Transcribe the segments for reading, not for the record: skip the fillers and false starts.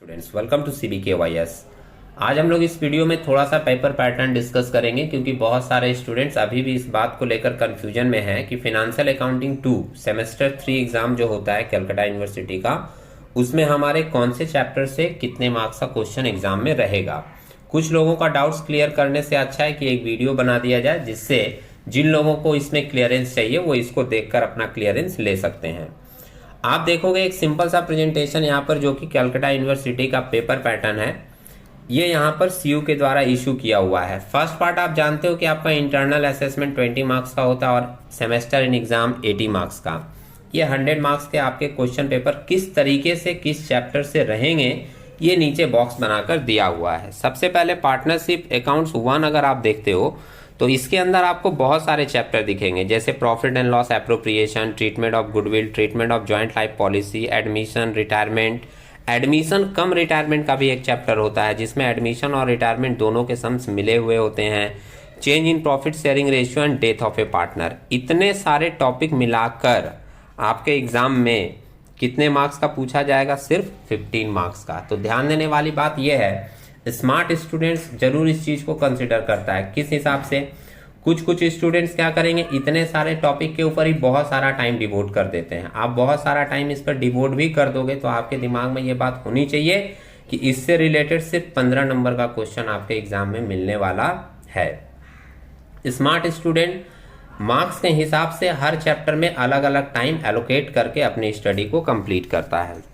Students, welcome to CBKYS। आज हम लोग इस वीडियो में थोड़ा सा पेपर पैटर्न डिस्कस करेंगे क्योंकि बहुत सारे स्टूडेंट्स अभी भी इस बात को लेकर कंफ्यूजन में हैं कि फाइनेंशियल अकाउंटिंग 2 सेमेस्टर 3 एग्जाम जो होता है कलकत्ता यूनिवर्सिटी का, उसमें हमारे कौन से चैप्टर से कितने मार्क्स का क्वेश्चन एग्जाम में रहेगा। कुछ लोगों का डाउट्स क्लियर करने से अच्छा है कि एक वीडियो बना दिया जाए जिससे जिन लोगों को इसमें क्लियरेंस चाहिए वो इसको देखकर अपना क्लियरेंस ले सकते हैं। आप देखोगे एक सिंपल सा प्रेजेंटेशन यहाँ पर जो कि कलकत्ता यूनिवर्सिटी का पेपर पैटर्न है, ये यहाँ पर CU के द्वारा इशू किया हुआ है। फर्स्ट पार्ट आप जानते हो कि आपका इंटरनल असेसमेंट 20 मार्क्स का होता है और सेमेस्टर इन एग्जाम 80 मार्क्स का। ये 100 मार्क्स के आपके क्वेश्चन पेपर किस तरीके से किस चैप्टर से रहेंगे ये नीचे बॉक्स बनाकर दिया हुआ है। सबसे पहले पार्टनरशिप अकाउंट्स 1 अगर आप देखते हो तो इसके अंदर आपको बहुत सारे चैप्टर दिखेंगे, जैसे profit and loss appropriation, treatment of goodwill, treatment of joint life policy, admission, retirement. Admission come retirement का भी एक चैप्टर होता है जिसमें एडमिशन और रिटायरमेंट दोनों के सम्स मिले हुए होते हैं। Change in profit sharing ratio and death of A partner. इतने सारे टॉपिक मिलाकर आपके एग्जाम में कितने मार्क्स का पूछा जाएगा? सिर्फ 15 मार्क्स का। तो ध्यान देने वाली बात यह है, स्मार्ट स्टूडेंट्स जरूर इस चीज को कंसिडर करता है। किस हिसाब से? कुछ स्टूडेंट्स क्या करेंगे, इतने सारे टॉपिक के ऊपर ही बहुत सारा टाइम डिवोट कर देते हैं। आप बहुत सारा टाइम इस पर डिवोट भी कर दोगे तो आपके दिमाग में ये बात होनी चाहिए कि इससे रिलेटेड सिर्फ 15 नंबर का क्वेश्चन आपके एग्जाम में मिलने वाला है। स्मार्ट स्टूडेंट मार्क्स के हिसाब से हर चैप्टर में अलग अलग टाइम एलोकेट करके अपनी स्टडी को कंप्लीट करता है।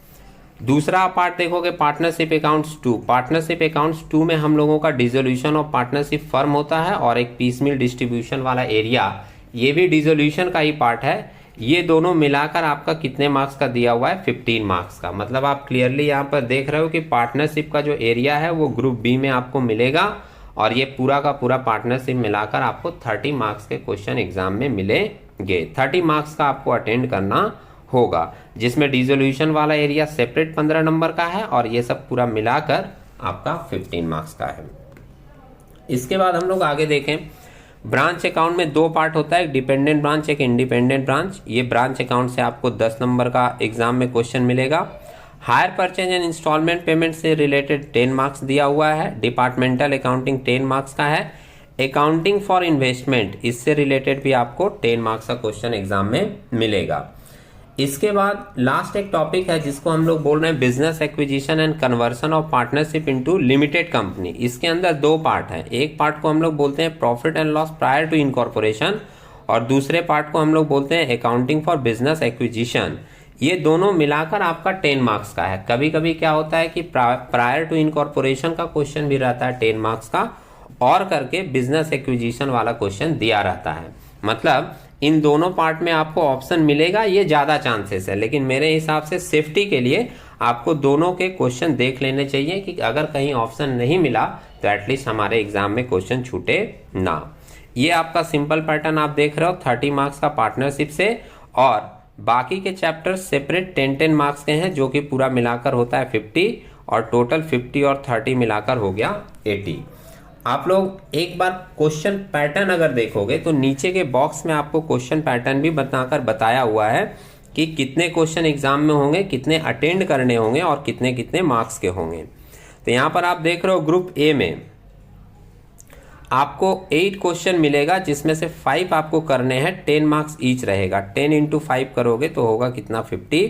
दूसरा पार्ट देखोगे पार्टनरशिप अकाउंट्स 2। पार्टनरशिप अकाउंट्स 2 में हम लोगों का डिसोल्यूशन ऑफ पार्टनरशिप फर्म होता है और एक पीसमिल डिस्ट्रीब्यूशन वाला एरिया, ये भी डिसोल्यूशन का ही पार्ट है। ये दोनों मिलाकर आपका कितने मार्क्स का दिया हुआ है? 15 मार्क्स का। मतलब आप क्लियरली यहाँ पर देख रहे हो कि पार्टनरशिप का जो एरिया है वो ग्रुप बी में आपको मिलेगा और ये पूरा का पूरा पार्टनरशिप मिलाकर आपको 30 मार्क्स के क्वेश्चन एग्जाम में मिलेंगे। 30 मार्क्स का आपको अटेंड करना होगा, जिसमें डिसोल्यूशन वाला एरिया सेपरेट 15 नंबर का है और ये सब पूरा मिलाकर आपका 15 मार्क्स का है। इसके बाद हम लोग आगे देखें, ब्रांच अकाउंट में 2 पार्ट होता है, एक डिपेंडेंट ब्रांच एक इंडिपेंडेंट ब्रांच। ये ब्रांच अकाउंट से आपको 10 नंबर का एग्जाम में क्वेश्चन मिलेगा। Hire purchase and instalment payment से रिलेटेड 10 मार्क्स दिया हुआ है। डिपार्टमेंटल अकाउंटिंग 10 मार्क्स का है। अकाउंटिंग फॉर इन्वेस्टमेंट, इससे रिलेटेड भी आपको 10 मार्क्स का क्वेश्चन एग्जाम में मिलेगा। इसके बाद लास्ट एक टॉपिक है जिसको हम लोग बोल रहे हैं business acquisition and conversion of partnership into limited company. इसके अंदर 2 पार्ट हैं। एक पार्ट को हम लोग बोलते हैं profit and loss prior to incorporation और दूसरे पार्ट को हम लोग बोलते हैं अकाउंटिंग फॉर बिजनेस एक्विजिशन। ये दोनों मिलाकर आपका 10 मार्क्स का है। कभी कभी क्या होता है कि प्रायर टू इनकॉर्पोरेशन का क्वेश्चन भी रहता है 10 मार्क्स का और करके बिजनेस एक्विजिशन वाला क्वेश्चन दिया रहता है। मतलब इन दोनों पार्ट में आपको ऑप्शन मिलेगा, ये ज्यादा चांसेस है, लेकिन मेरे हिसाब से सेफ्टी के लिए आपको दोनों के क्वेश्चन देख लेने चाहिए कि अगर कहीं ऑप्शन नहीं मिला तो एटलीस्ट हमारे एग्जाम में क्वेश्चन छूटे ना। ये आपका सिंपल पैटर्न आप देख रहे हो 30 मार्क्स का पार्टनरशिप से और बाकी के चैप्टर सेपरेट 10 मार्क्स के हैं जो कि पूरा मिलाकर होता है 50 और टोटल 50 और 30 मिलाकर हो गया 80। आप लोग एक बार क्वेश्चन पैटर्न अगर देखोगे तो नीचे के बॉक्स में आपको क्वेश्चन पैटर्न भी बताकर बताया हुआ है कि कितने क्वेश्चन एग्जाम में होंगे, कितने अटेंड करने होंगे और कितने कितने मार्क्स के होंगे। तो यहाँ पर आप देख रहे हो ग्रुप ए में आपको 8 क्वेश्चन मिलेगा जिसमें से 5 आपको करने हैं, 10 मार्क्स ईच रहेगा। 10 इंटू 5 करोगे तो होगा कितना? 50।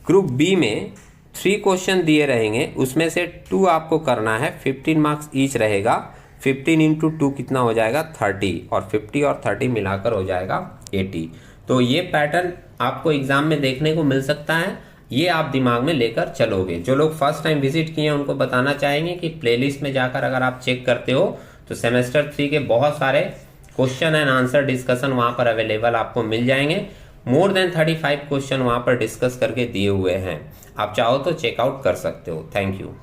ग्रुप बी में 3 क्वेश्चन दिए रहेंगे, उसमें से 2 आपको करना है, 15 मार्क्स ईच रहेगा। 15 इंटू 2 कितना हो जाएगा? 30 और 50 और 30 मिलाकर हो जाएगा 80। तो ये पैटर्न आपको एग्जाम में देखने को मिल सकता है, ये आप दिमाग में लेकर चलोगे। जो लोग फर्स्ट टाइम विजिट किए हैं उनको बताना चाहेंगे कि प्लेलिस्ट में जाकर अगर आप चेक करते हो तो सेमेस्टर 3 के बहुत सारे क्वेश्चन एंड आंसर डिस्कशन वहां पर अवेलेबल आपको मिल जाएंगे। मोर देन 35 क्वेश्चन वहां पर डिस्कस करके दिए हुए हैं, आप चाहो तो चेकआउट कर सकते हो। Thank you.